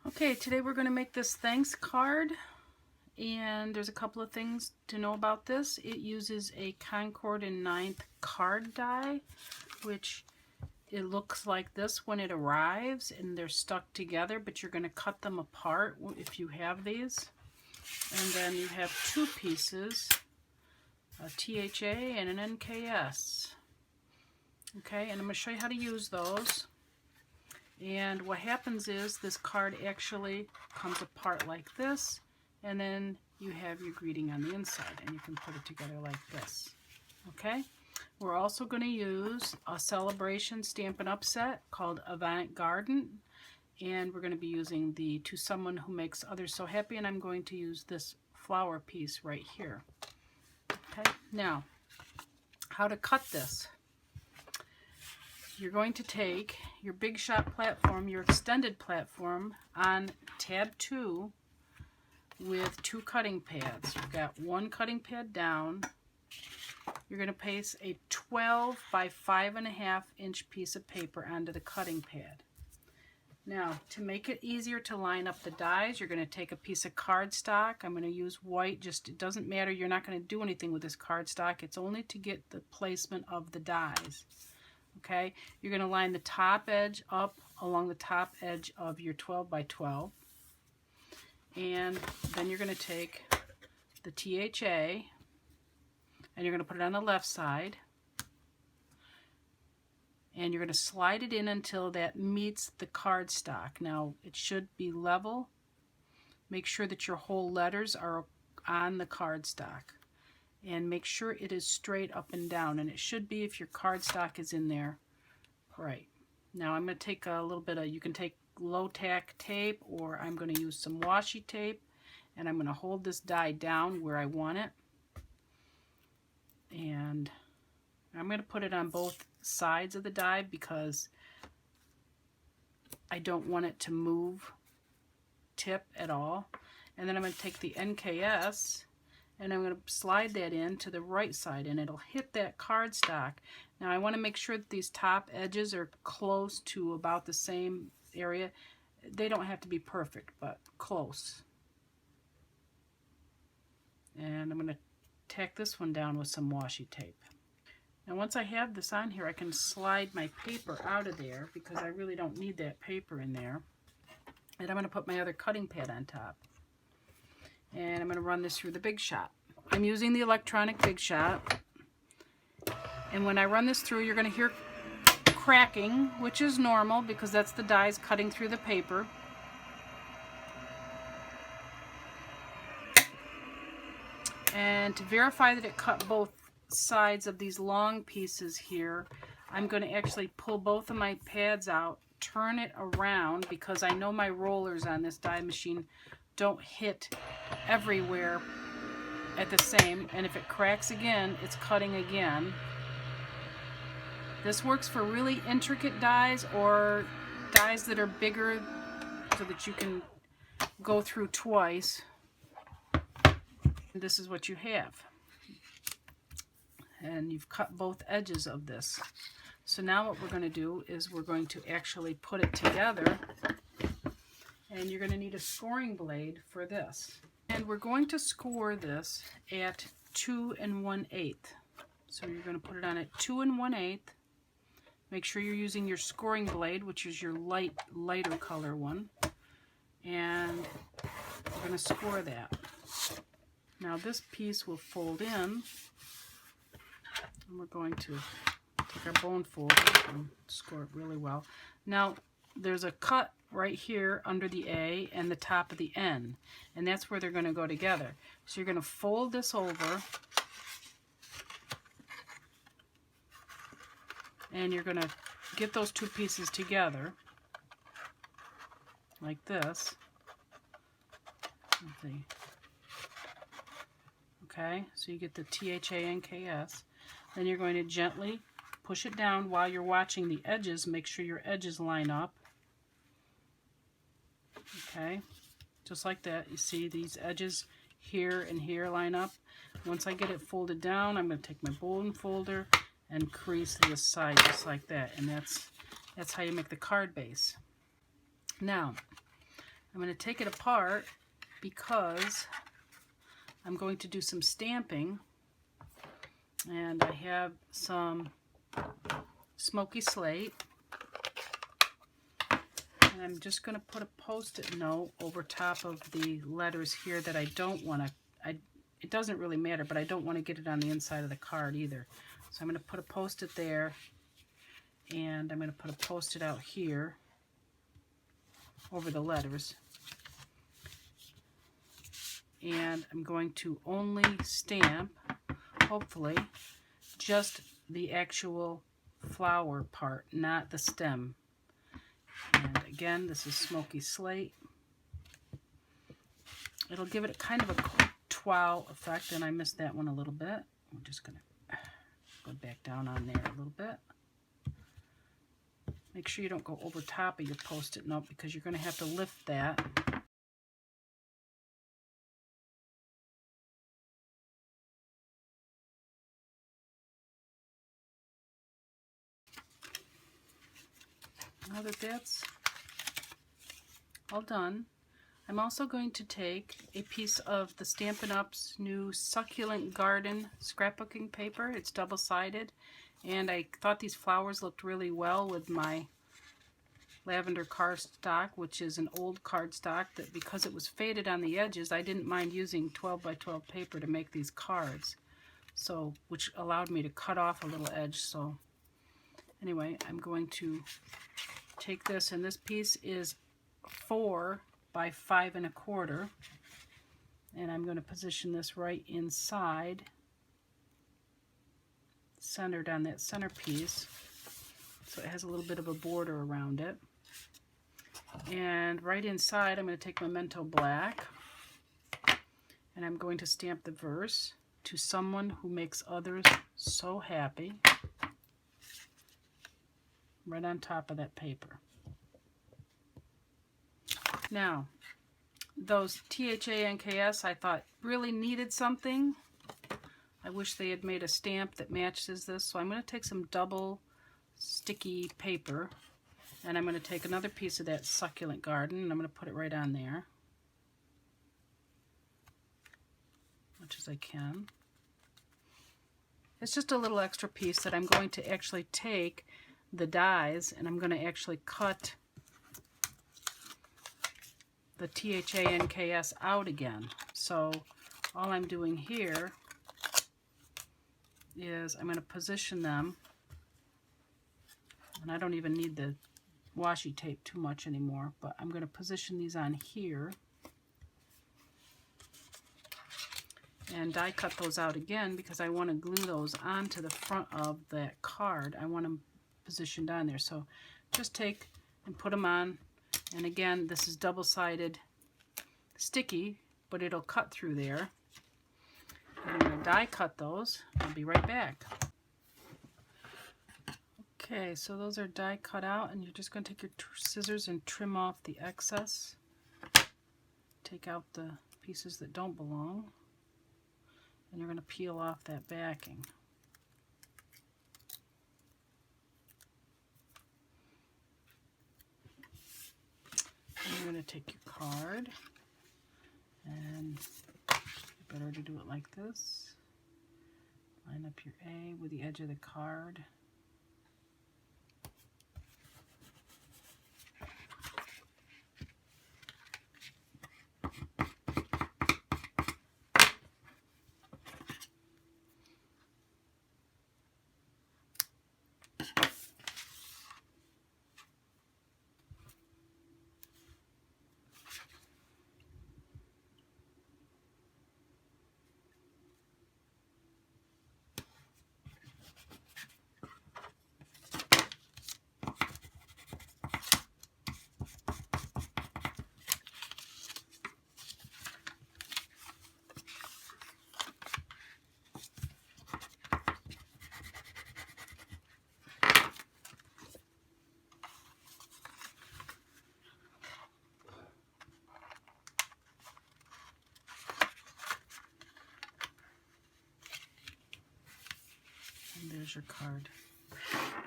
Okay, today we're going to make this thanks card, and there's a couple of things to know about this. It uses a Concord and 9th card die, which it looks like this when it arrives, and they're stuck together, but you're going to cut them apart if you have these. And then you have two pieces, a THA and an NKS. Okay, and I'm going to show you how to use those. And what happens is this card actually comes apart like this, and then you have your greeting on the inside, and you can put it together like this. Okay? We're also going to use a celebration Stampin' Up set called Avant-Garden, and we're going to be using the To Someone Who Makes Others So Happy, and I'm going to use this flower piece right here. Okay? Now, how to cut this. You're going to take your Big Shot platform, your extended platform, on tab 2 with 2 cutting pads. You've got 1 cutting pad down. You're going to place a 12 by 5.5 inch piece of paper onto the cutting pad. Now, to make it easier to line up the dies, you're going to take a piece of cardstock. I'm going to use white, just it doesn't matter, you're not going to do anything with this cardstock. It's only to get the placement of the dies. Okay, you're going to line the top edge up along the top edge of your 12 by 12, and then you're going to take the THA and you're going to put it on the left side, and you're going to slide it in until that meets the cardstock. Now it should be level. Make sure that your whole letters are on the cardstock. And make sure it is straight up and down, and it should be if your cardstock is in there. Right. Now I'm going to take a little bit of, you can take low tack tape, or I'm going to use some washi tape, and I'm going to hold this die down where I want it. And I'm going to put it on both sides of the die because I don't want it to move tip at all. And then I'm going to take the NKS and I'm going to slide that in to the right side, and it'll hit that cardstock. Now I want to make sure that these top edges are close to about the same area. They don't have to be perfect, but close. And I'm going to tack this one down with some washi tape. Now once I have this on here, I can slide my paper out of there because I really don't need that paper in there. And I'm going to put my other cutting pad on top. And I'm going to run this through the Big Shot. I'm using the electronic Big Shot. And when I run this through, you're going to hear cracking, which is normal because that's the dies cutting through the paper. And to verify that it cut both sides of these long pieces here, I'm going to actually pull both of my pads out, turn it around, because I know my rollers on this die machine don't hit everywhere at the same, and if it cracks again, it's cutting again. This works for really intricate dies or dies that are bigger so that you can go through twice. And this is what you have. And you've cut both edges of this. So now what we're going to do is we're going to actually put it together. And you're going to need a scoring blade for this. And we're going to score this at 2 1/8. So you're going to put it on at 2 1/8. Make sure you're using your scoring blade, which is your lighter color one. And we're going to score that. Now this piece will fold in. And we're going to take our bone folder and score it really well. Now there's a cut right here under the A and the top of the N, and that's where they're going to go together. So you're going to fold this over, and you're going to get those two pieces together like this. Okay, so you get the THA NKS. Then you're going to gently push it down while you're watching the edges. Make sure your edges line up. Okay, just like that. You see these edges here and here line up. Once I get it folded down, I'm going to take my bone folder and crease this side just like that. And that's how you make the card base. Now, I'm going to take it apart because I'm going to do some stamping, and I have some smoky slate, and I'm just going to put a post-it note over top of the letters here that I don't want to, it doesn't really matter, but I don't want to get it on the inside of the card either. So I'm going to put a post-it there, and I'm going to put a post-it out here over the letters. And I'm going to only stamp, hopefully, just the actual flower part, not the stem. And again, this is smoky slate. It'll give it kind of a twirl effect, and I missed that one a little bit. I'm just going to go back down on there a little bit. Make sure you don't go over top of your post-it note because you're going to have to lift that. Now that that's all done, I'm also going to take a piece of the Stampin' Up's new Succulent Garden scrapbooking paper. It's double-sided, and I thought these flowers looked really well with my lavender cardstock, which is an old cardstock that, because it was faded on the edges, I didn't mind using 12 by 12 paper to make these cards, so which allowed me to cut off a little edge. So anyway, I'm going to take this, and this piece is 4 by 5 1/4, and I'm going to position this right inside, centered on that center piece, so it has a little bit of a border around it. And right inside, I'm going to take Memento Black, and I'm going to stamp the verse, "To someone who makes others so happy," right on top of that paper. Now, those THANKS I thought really needed something. I wish they had made a stamp that matches this, so I'm going to take some double sticky paper, and I'm going to take another piece of that Succulent Garden, and I'm going to put it right on there, much as I can. It's just a little extra piece that I'm going to actually take the dies, and I'm going to actually cut the THANKS out again. So all I'm doing here is I'm going to position them, and I don't even need the washi tape too much anymore, but I'm going to position these on here and die cut those out again because I want to glue those onto the front of that card. I want them positioned on there. So just take and put them on, and again, this is double-sided sticky, but it'll cut through there. I'm going to die cut those. I'll be right back. Okay, so those are die cut out, and you're just going to take your scissors and trim off the excess. Take out the pieces that don't belong, and you're going to peel off that backing. And you're going to take your card, and better to do it like this. Line up your A with the edge of the card. And there's your card.